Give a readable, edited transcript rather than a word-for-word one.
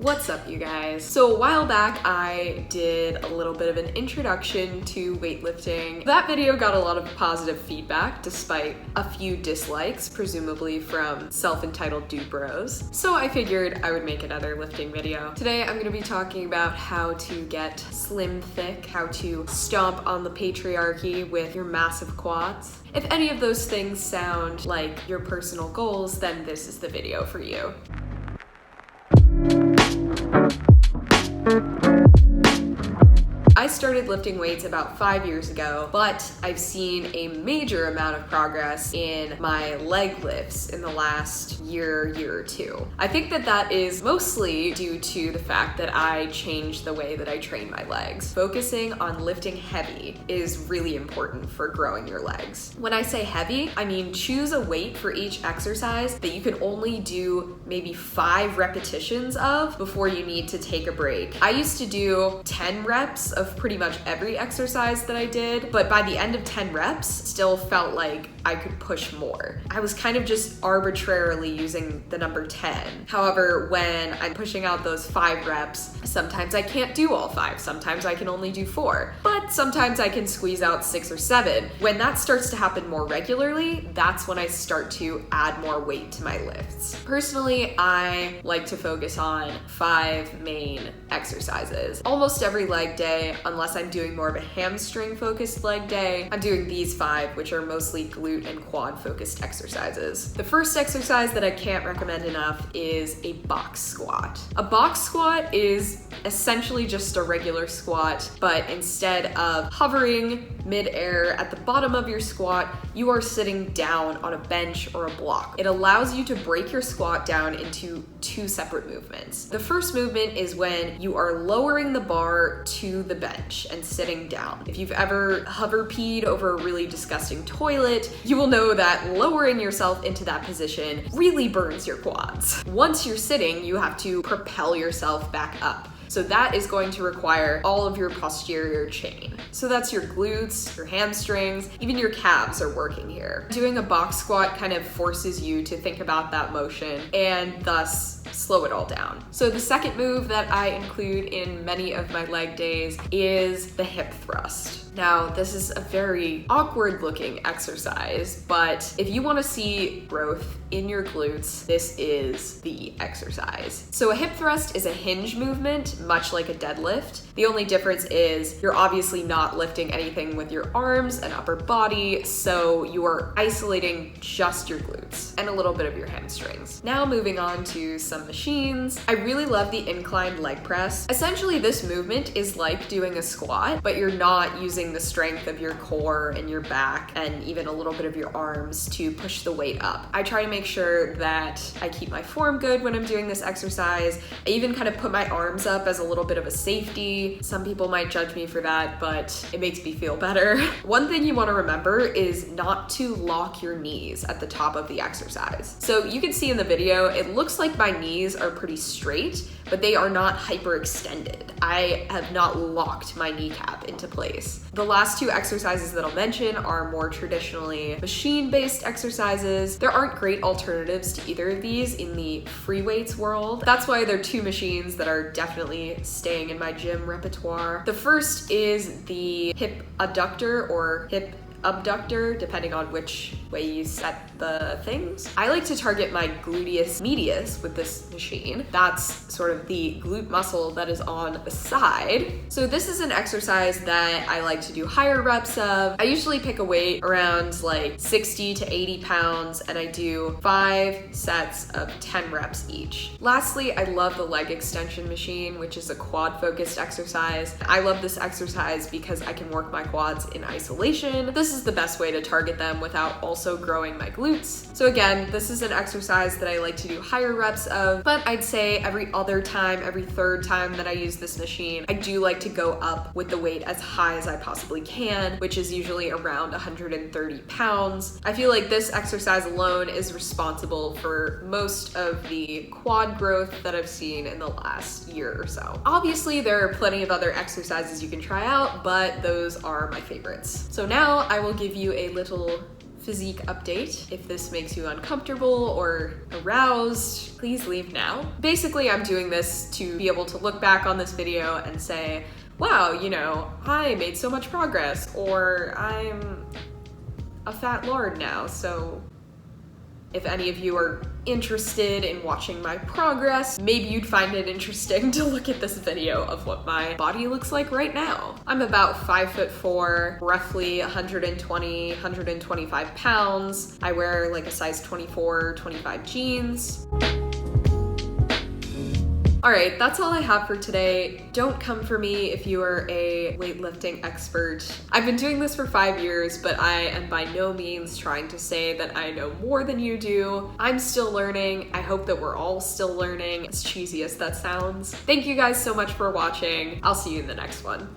What's up, you guys? So a while back, I did a little bit of an introduction to weightlifting. That video got a lot of positive feedback, despite a few dislikes, presumably from self-entitled dude bros. So I figured I would make another lifting video. Today, I'm gonna be talking about how to get slim thick, how to stomp on the patriarchy with your massive quads. If any of those things sound like your personal goals, then this is the video for you. I started lifting weights about 5 years ago, but I've seen a major amount of progress in my leg lifts in the last year or two. I think that is mostly due to the fact that I changed the way that I train my legs. Focusing on lifting heavy is really important for growing your legs. When I say heavy, I mean choose a weight for each exercise that you can only do maybe 5 repetitions of before you need to take a break. I used to do 10 reps of pretty much every exercise that I did, but by the end of 10 reps, still felt like I could push more. I was kind of just arbitrarily using the number 10. However, when I'm pushing out those 5 reps, sometimes I can't do all 5, sometimes I can only do 4, but sometimes I can squeeze out 6 or 7. When that starts to happen more regularly, that's when I start to add more weight to my lifts. Personally, I like to focus on 5 main exercises. Almost every leg day, unless I'm doing more of a hamstring focused leg day, I'm doing these 5, which are mostly glute and quad focused exercises. The first exercise that I can't recommend enough is a box squat. A box squat is essentially just a regular squat, but instead of hovering mid-air at the bottom of your squat, you are sitting down on a bench or a block. It allows you to break your squat down into 2 separate movements. The first movement is when you are lowering the bar to the bench and sitting down. If you've ever hover peed over a really disgusting toilet, you will know that lowering yourself into that position really burns your quads. Once you're sitting, you have to propel yourself back up. So that is going to require all of your posterior chain. So that's your glutes, your hamstrings, even your calves are working here. Doing a box squat kind of forces you to think about that motion and thus slow it all down. So the second move that I include in many of my leg days is the hip thrust. Now, this is a very awkward looking exercise, but if you want to see growth in your glutes, this is the exercise. So a hip thrust is a hinge movement, much like a deadlift. The only difference is you're obviously not lifting anything with your arms and upper body, so you are isolating just your glutes and a little bit of your hamstrings. Now moving on to some machines. I really love the inclined leg press. Essentially, this movement is like doing a squat, but you're not using the strength of your core and your back and even a little bit of your arms to push the weight up. I try to make sure that I keep my form good when I'm doing this exercise. I even kind of put my arms up as a little bit of a safety. Some people might judge me for that, but it makes me feel better. One thing you want to remember is not to lock your knees at the top of the exercise. So you can see in the video, it looks like my knees are pretty straight, but they are not hyperextended. I have not locked my kneecap into place. The last 2 exercises that I'll mention are more traditionally machine-based exercises. There aren't great alternatives to either of these in the free weights world. That's why there are 2 machines that are definitely staying in my gym repertoire. The first is the hip adductor or hip abductor, depending on which way you set the things. I like to target my gluteus medius with this machine. That's sort of the glute muscle that is on the side. So this is an exercise that I like to do higher reps of. I usually pick a weight around like 60 to 80 pounds and I do 5 sets of 10 reps each. Lastly, I love the leg extension machine, which is a quad focused exercise. I love this exercise because I can work my quads in isolation. This is the best way to target them without also growing my glutes. So again, this is an exercise that I like to do higher reps of, but I'd say every other time, every third time that I use this machine, I do like to go up with the weight as high as I possibly can, which is usually around 130 pounds. I feel like this exercise alone is responsible for most of the quad growth that I've seen in the last year or so. Obviously, there are plenty of other exercises you can try out, but those are my favorites. So now I will give you a little physique update. If this makes you uncomfortable or aroused, please leave now. Basically, I'm doing this to be able to look back on this video and say, wow, you know, I made so much progress, or I'm a fat lord now. So if any of you are interested in watching my progress, maybe you'd find it interesting to look at this video of what my body looks like right now. I'm about 5'4", roughly 120, 125 pounds. I wear like a size 24, 25 jeans. All right, that's all I have for today. Don't come for me if you are a weightlifting expert. I've been doing this for 5 years, but I am by no means trying to say that I know more than you do. I'm still learning. I hope that we're all still learning, as cheesy as that sounds. Thank you guys so much for watching. I'll see you in the next one.